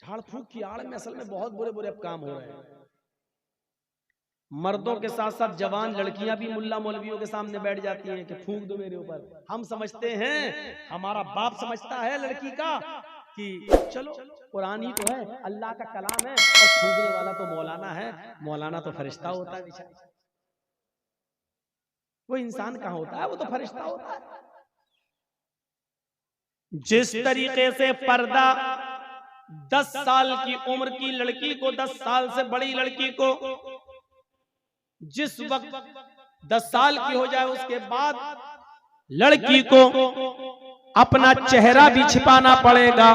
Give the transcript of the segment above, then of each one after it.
झाड़ फूक की आड़ में असल में बहुत बुरे बुरे काम हो रहे हैं। मर्दों के साथ साथ जवान लड़कियां भी मुल्ला मौलवियों के सामने बैठ जाती हैं कि फूंक दो मेरे ऊपर। हम समझते हैं, हमारा बाप समझता है लड़की का कि चलो कुरान ही तो है, अल्लाह का कलाम है, और फूंकने वाला तो मौलाना है। मौलाना तो फरिश्ता होता है बेचारा, वो इंसान कहाँ होता है, वो तो फरिश्ता होता है। जिस तरीके से पर्दा 10 साल की उम्र की लड़की को, 10 साल से बड़ी लड़की को जिस वक्त 10 साल की हो जाए उसके बाद लड़की को अपना चेहरा भी छिपाना पड़ेगा,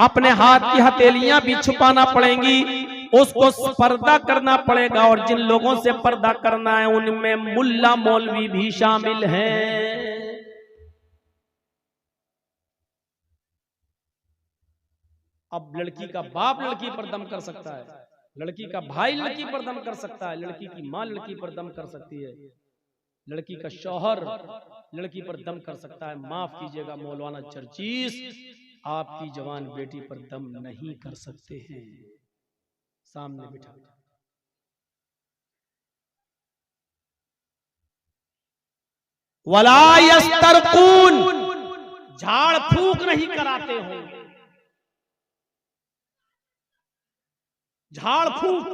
अपने हाथ की हथेलियां भी छुपाना पड़ेंगी, उसको पर्दा करना पड़ेगा। और जिन लोगों से पर्दा करना है उनमें मुल्ला मौलवी भी शामिल हैं। अब लड़की का बाप लड़की पर दम कर सकता है, लड़की का भाई लड़की पर दम कर सकता है, लड़की की माँ लड़की पर दम कर सकती है, लड़की का शौहर लड़की पर दम कर सकता है। माफ कीजिएगा मौलाना चर्चीस, आपकी जवान बेटी पर दम नहीं कर सकते हैं। सामने बिठा वला यस्तरकून, झाड़ फूक नहीं कराते होंगे, झाड़ फूक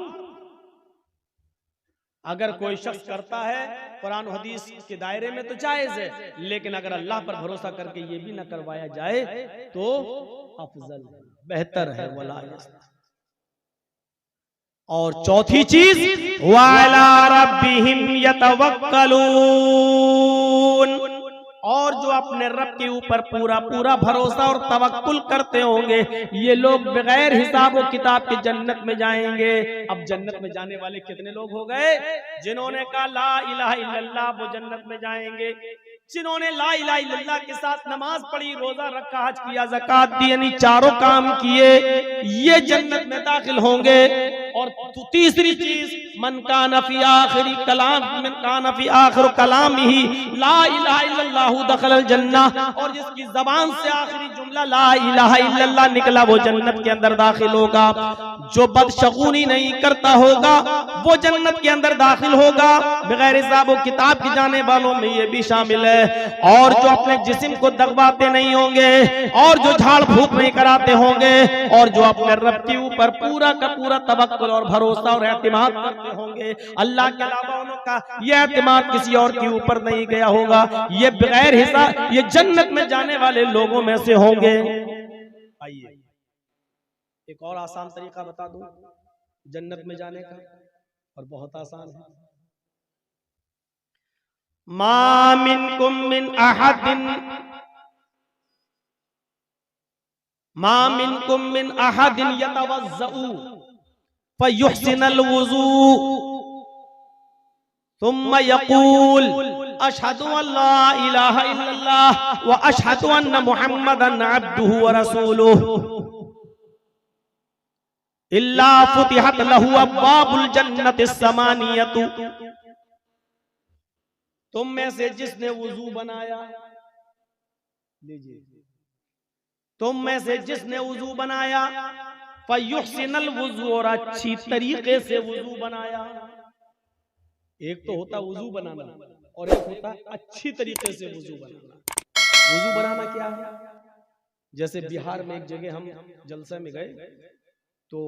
अगर कोई शख्स करता है कुरान हदीस के दायरे में तो जायज है, लेकिन अगर अल्लाह पर भरोसा करके ये भी न करवाया जाए तो अफजल बेहतर है। वला और चौथी चीज वअला रब्बिहिम यतवक्कलून, और जो अपने रब के ऊपर पूरा पूरा भरोसा और तवक्कुल करते होंगे ये लोग बगैर हिसाब व किताब के जन्नत में जाएंगे। अब जन्नत में जाने वाले कितने लोग हो गए? जिन्होंने कहा ला इलाहा इल्लल्लाह वो जन्नत में जाएंगे, जिन्होंने ला इलाहा इल्लल्लाह के साथ नमाज पढ़ी, रोजा रखा, हज किया, ज़कात दी, यानी चारों काम किए, ये जन्नत में दाखिल होंगे। और तीसरी चीज मन कान फी आखिरी कलाम, मन कान फी आखिर कलाम ही ला इलाहा इल्लल्लाहु दखलल जन्नह, और जिसकी जबान से आखिरी जुमला ला इलाहा इल्लल्लाह निकला वो जन्नत के अंदर दाखिल होगा। जो बदशगुनी नहीं करता होगा वो जन्नत के अंदर दाखिल होगा। बगैर हिसाब व किताब की जाने वालों में ये भी शामिल है। और जो अपने जिस्म को दगवाते नहीं होंगे, और जो झाड़ फूक नहीं कराते होंगे, और जो अपने रब के ऊपर पूरा का पूरा तवक्कुल और भरोसा और एतमाद करते होंगे, अल्लाह के अलावा उनका यह एतमाद किसी और के ऊपर नहीं गया होगा, ये बगैर हिसाब ये जन्नत में जाने वाले लोगों में से होंगे। आइए एक और आसान तरीका बता दूं जन्नत में जाने का, और बहुत आसान है। मा मिनकुम मिन अहदिन, मा मिनकुम मिन अहदिन यतवज़्ज़उ फयुहसिनुल वुज़ू थुम्मा यक़ूल अशहदु अल्ला इलाहा इल्लल्लाह व अशहदु अन्ना मुहम्मदन अब्दुहु व रसूलुहु इल्ला फुतिहत लहु अब्वाबुल जन्नतिस समानियतु। तुम में से जिसने वुजू बनाया, लीजिए, तुम में से जिसने वुजू बनाया, फयुहसिनुल वुज़ू, और अच्छी तरीके से वुजू बनाया। एक तो होता वुजू बनाना और एक होता अच्छी तरीके से वुजू बनाना। वुजू बनाना क्या है? जैसे बिहार में एक जगह हम जलसे में गए तो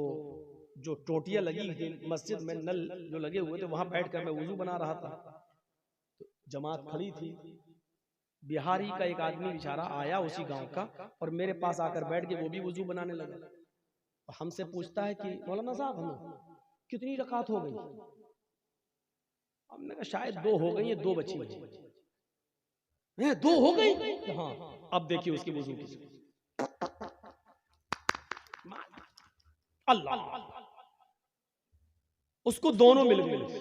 जो टोटियां लगी थी मस्जिद में, नल जो लगे हुए थे, वहां बैठकर मैं वुजू बना रहा था। तो जमात खड़ी थी, बिहारी का एक आदमी बेचारा आया उसी गांव का, और मेरे पास आकर बैठ के वो भी वुजू बनाने लगा। और हमसे पूछता है कि मौलाना साहब हमें कितनी रकात हो गई? हमने कहा शायद 2 हो गई, 2 बची है। 2 हो गई? हाँ। अब देखिए उसकी वुजू की, अल्लाह, उसको दोनों मिल गए।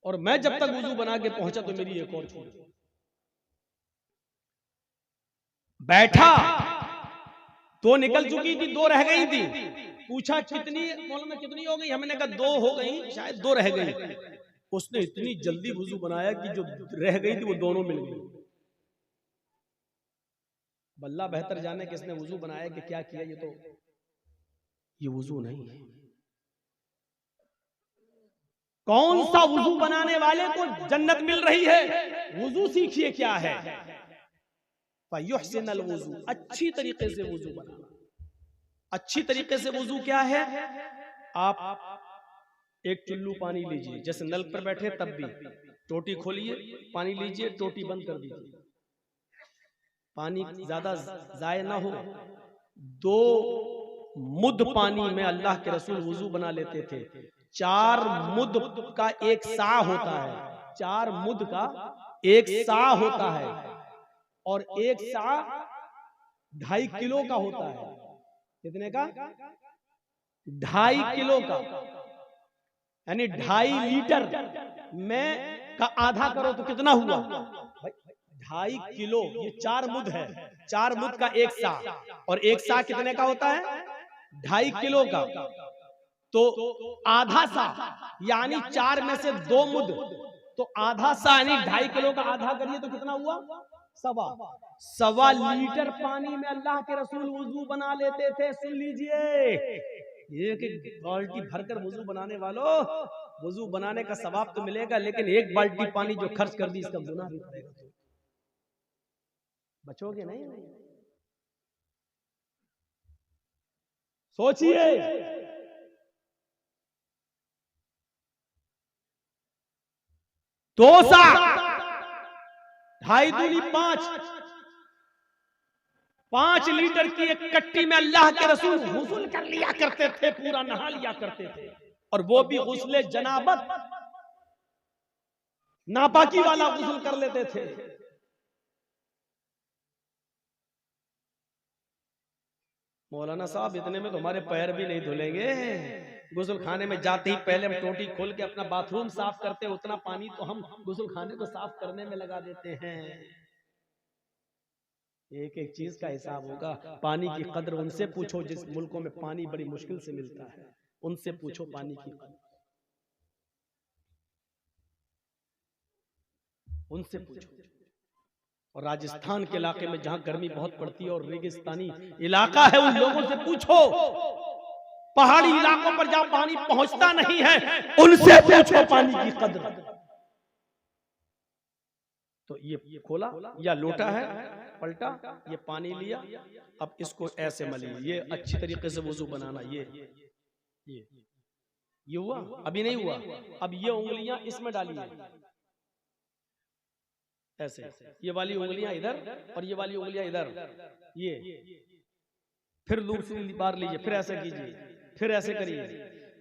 और मैं जब तक वुजू बना के पहुंचा तो मेरी एक और छूट। बैठा तो निकल चुकी थी, 2 रह गई थी। पूछा कितनी मौलाना कितनी हो गई? हमने कहा 2 हो गई, शायद 2 रह गई। उसने इतनी जल्दी वुजू बनाया कि जो रह गई थी वो दोनों मिल गई। बल्ला बेहतर जाने किसने वुजू बनाया कि क्या किया, ये तो ये वुजू नहीं है। कौन सा वुजू बनाने वाले को जन्नत मिल रही है? वुजू सीखिए क्या है। फयुहसिनुल वुजू, अच्छी तरीके से वुजू बनाना। अच्छी तरीके से वुजू क्या है? आप एक चुल्लू पानी लीजिए, जैसे नल पर बैठे तब भी टोटी खोलिए, पानी लीजिए, टोटी बंद कर दीजिए, पानी ज्यादा जाया ना हो। 2 मुद पानी में अल्लाह के रसूल वुजू बना लेते थे। 4 मुद का एक सा होता है, 4 मुद का एक सा होता है, और एक सा 2.5 किलो का होता है। कितने का? 2.5 किलो का, यानी 2.5 लीटर में का आधा करो तो कितना हुआ भाई? 2.5 किलो। ये 4 मुद है, 4 मुद का एक सा, और एक सा कितने का होता है? 2.5 किलो का। तो आधा सा यानी 4 में से 2 मुद, तो आधा सा यानी 2.5 किलो का आधा करिए तो कितना हुआ? सवा लीटर पानी में अल्लाह के रसूल वुजू बना लेते थे। सुन लीजिए, एक बाल्टी भरकर वुजू बनाने वालों, वुजू बनाने का सवाब तो मिलेगा, लेकिन एक बाल्टी पानी जो खर्च कर दी इसका गुनाह भी पड़ेगा। तो बचोगे नहीं। सोचिए, 2 सा 2.5 दूनी 5 लीटर की एक कट्टी में अल्लाह के रसूल गुस्ल कर लिया करते थे, पूरा नहा लिया करते थे, और वो भी गुस्ले जनाबत, नापाकी वाला गुस्ल कर लेते थे। मौलाना साहब, इतने में तो हमारे पैर भी नहीं धुलेंगे। गुस्ल खाने में जाते ही पहले हम टोटी खोल के अपना बाथरूम साफ करते हैं, उतना पानी तो हम गुस्ल खाने को साफ करने में लगा देते हैं। एक एक चीज का हिसाब होगा। पानी की कद्र उनसे पूछो जिस मुल्कों में पानी बड़ी मुश्किल से मिलता है, उनसे पूछो पानी की कद्र, उनसे पूछो। और राजस्थान के इलाके में जहां गर्मी बहुत पड़ती है और रेगिस्तानी इलाका है, उन लोगों से पूछो। पहाड़ी इलाकों पर जहां पानी पहुंचता नहीं है, उनसे पूछो पानी की कद्र। तो ये खोला, या लोटा है, पलटा, ये पानी लिया, अब इसको ऐसे मलिए, ये अच्छी तरीके से वुजू बनाना। ये हुआ? अभी नहीं हुआ। अब ये उंगलियां इसमें डालिए ऐसे, ये वाली उंगलियां इधर और ये वाली उंगलियां इधर। ये फिर दूसरी बार लीजिए, फिर ऐसे कीजिए, फिर ऐसे करिए,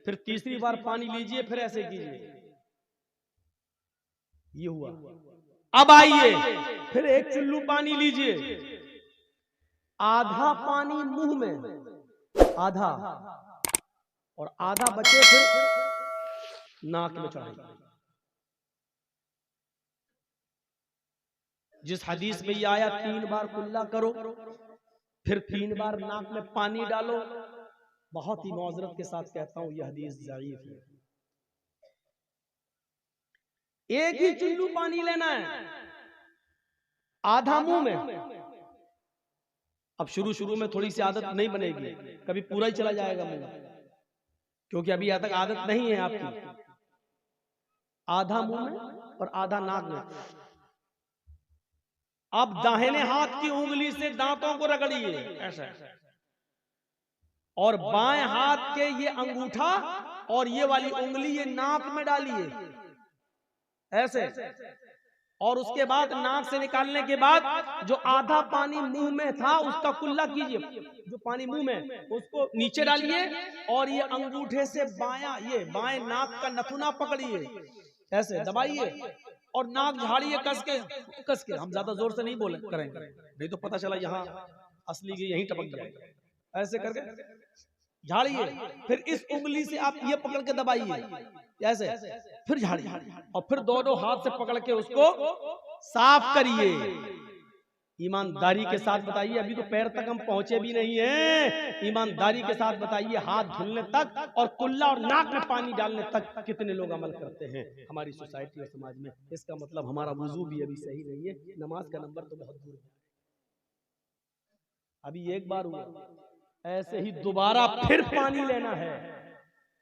फिर तीसरी बार पानी लीजिए, फिर ऐसे कीजिए। ये हुआ। अब आइए, फिर एक चुल्लू पानी लीजिए, आधा पानी मुंह में, आधा, और आधा बचे फिर नाक में चढ़ाइए। जिस हदीस में ये आया 3 बार कुल्ला करो, फिर 3 बार नाक में पानी डालो, बहुत ही मौजरत के साथ कहता हूं यह हदीस ज़ईफ है। एक ही चुल्लू पानी लेना है, आधा मुंह में। अब शुरू में थोड़ी सी आदत नहीं बनेगी, कभी पूरा ही चला जाएगा मुंह, क्योंकि अभी यहाँ तक आदत नहीं है आपकी। आधा मुंह में और आधा नाक में। अब दाहिने हाथ की उंगली से दांतों को रगड़िए ऐसा, और बाएं हाथ के ये अंगूठा और ये वाली उंगली ये नाक में डालिए ऐसे, और उसके बाद नाक से निकालने के बाद जो आधा पानी मुंह में था उसका कुल्ला कीजिए, जो पानी मुंह में उसको नीचे डालिए, और ये अंगूठे से ये बाएं नाक का नथुना पकड़िए ऐसे दबाइए, और नाक झाड़िए कस के। हम ज्यादा जोर से नहीं बोले करेंगे, नहीं तो पता चला यहाँ असली की यहीं टपक जाएगा। ऐसे करके झाड़िए, फिर इस उंगली से आप ये पकड़ के दबाइए ऐसे, फिर झाड़िए, और फिर दोनों हाथ से पकड़ के उसको साफ करिए। ईमानदारी के साथ बताइए, अभी तो पैर तक हम पहुंचे भी नहीं है। ईमानदारी के साथ बताइए, हाथ धुलने तक और कुल्ला और नाक में पानी डालने तक कितने लोग अमल करते हैं हमारी सोसाइटी और समाज में। इसका मतलब हमारा वुजू भी अभी सही नहीं है, नमाज का नंबर तो बहुत दूर है। अभी एक बार हुआ, ऐसे ही दोबारा फिर पानी लेना है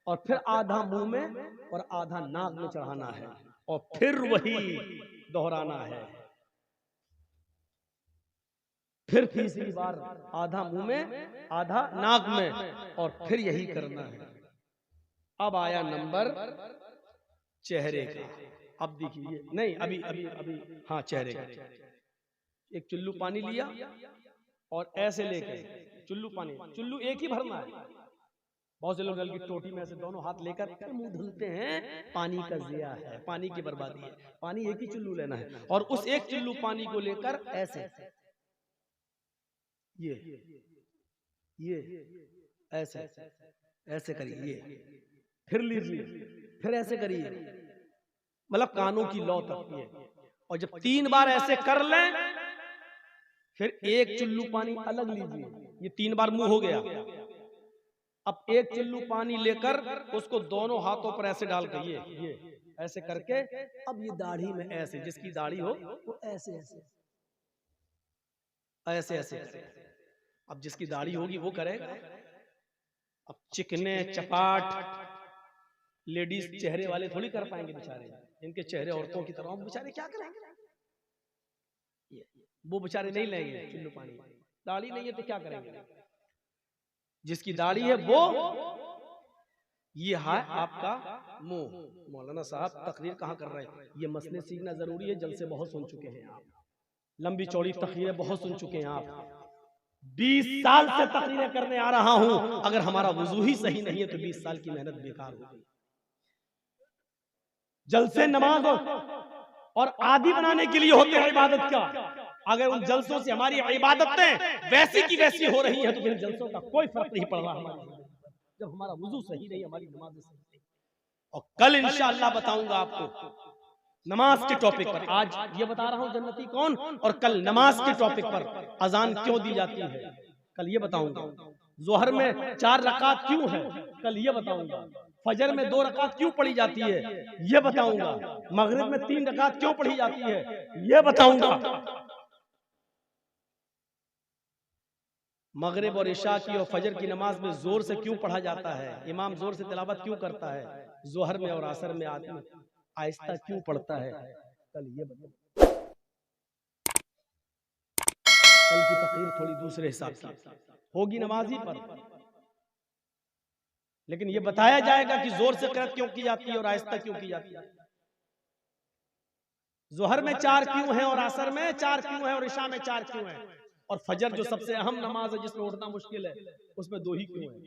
और फिर आधा मुंह में और आधा नाक में चढ़ाना है और फिर वही दोहराना है। फिर तीसरी बार आधा मुंह में आधा नाक में और फिर यही करना है। अब आया नंबर चेहरे का। अब देखिए, नहीं अभी अभी अभी हाँ चेहरे का। एक चुल्लू पानी लिया और ऐसे लेके चुल्लू पानी, चुल्लू एक ही भरना है। बहुत से लोग नल की टोटी में ऐसे दोनों हाथ लेकर मुंह धुलते हैं, पानी का ज़िया है, पानी की बर्बादी है। पानी एक ही चुल्लू लेना है और उस एक चुल्लू पानी को लेकर ऐसे ये ऐसे ऐसे करिए, फिर लीजिए, फिर ऐसे करिए, मतलब कानों की लौ तक ये। और जब 3 बार ऐसे कर लें फिर एक चुल्लू पानी अलग लीजिए। ये 3 बार मुंह हो गया। अब एक चुल्लू पानी लेकर उसको दोनों हाथों पर ऐसे डाल के ये ऐसे करके, अब ये दाढ़ी में ऐसे, जिसकी दाढ़ी हो वो ऐसे ऐसे ऐसे ऐसे करे। अब जिसकी दाढ़ी होगी वो करेगा। अब चिकने चपाट लेडीज चेहरे वाले थोड़ी कर पाएंगे बेचारे, इनके चेहरे औरतों की तरह, बेचारे क्या करेंगे? वो बेचारे नहीं लेंगे चुल्लू पानी, दाढ़ी नहीं है तो क्या करेंगे? जिसकी दाढ़ी है वो, ये है आपका मुंह। मौलाना साहब तकरीर कहाँ कर रहे हैं? ये मसले सीखना जरूरी है। जलसे बहुत सुन चुके हैं आप, लंबी चौड़ी तकरीरें बहुत सुन चुके हैं आप। 20 साल से तकरीरें करने आ रहा हूं, अगर हमारा वुजू ही सही नहीं है तो 20 साल की मेहनत बेकार हो गई। जलसे नमाज और आदि बनाने के लिए होते हैं इबादत का। अगर उन जलसों से हमारी इबादतें वैसी की वैसी हो रही है तो फिर जलसों का कोई फर्क नहीं पड़ रहा हमारे, जब हमारा वुजू सही नहीं, हमारी नमाज सही नहीं। और कल इंशाअल्लाह बताऊंगा आपको नमाज के टॉपिक पर। आज ये बता रहा हूं जन्नती कौन, और कल नमाज के टॉपिक पर अजान क्यों दी जाती है, कल ये बताऊंगा। जोहर में 4 रकात क्यों है, कल ये बताऊंगा। फजर में 2 रकात क्यों पढ़ी जाती है, ये बताऊंगा। मगरिब में 3 रकात क्यों पढ़ी जाती है, ये बताऊंगा। मगरिब और इशा की और फजर की नमाज में जोर से क्यों पढ़ा जाता है, इमाम जोर से तिलावत क्यों करता है, जोहर में और असर में आदमी आहिस्ता क्यों पढ़ता है, कल ये बताऊंगा। कल की तकरीर थोड़ी दूसरे हिसाब की होगी नमाजी पर, लेकिन ये बताया जाएगा कि जोर से क़िरात क्यों की जाती है और आहिस्ता क्यों की जाती है। जोहर में 4 क्यों है और असर में 4 क्यों है और इशा में 4 क्यों है, और फजर जो सबसे अहम नमाज है जिसमें उठना मुश्किल है उसमें 2 ही क्यों है।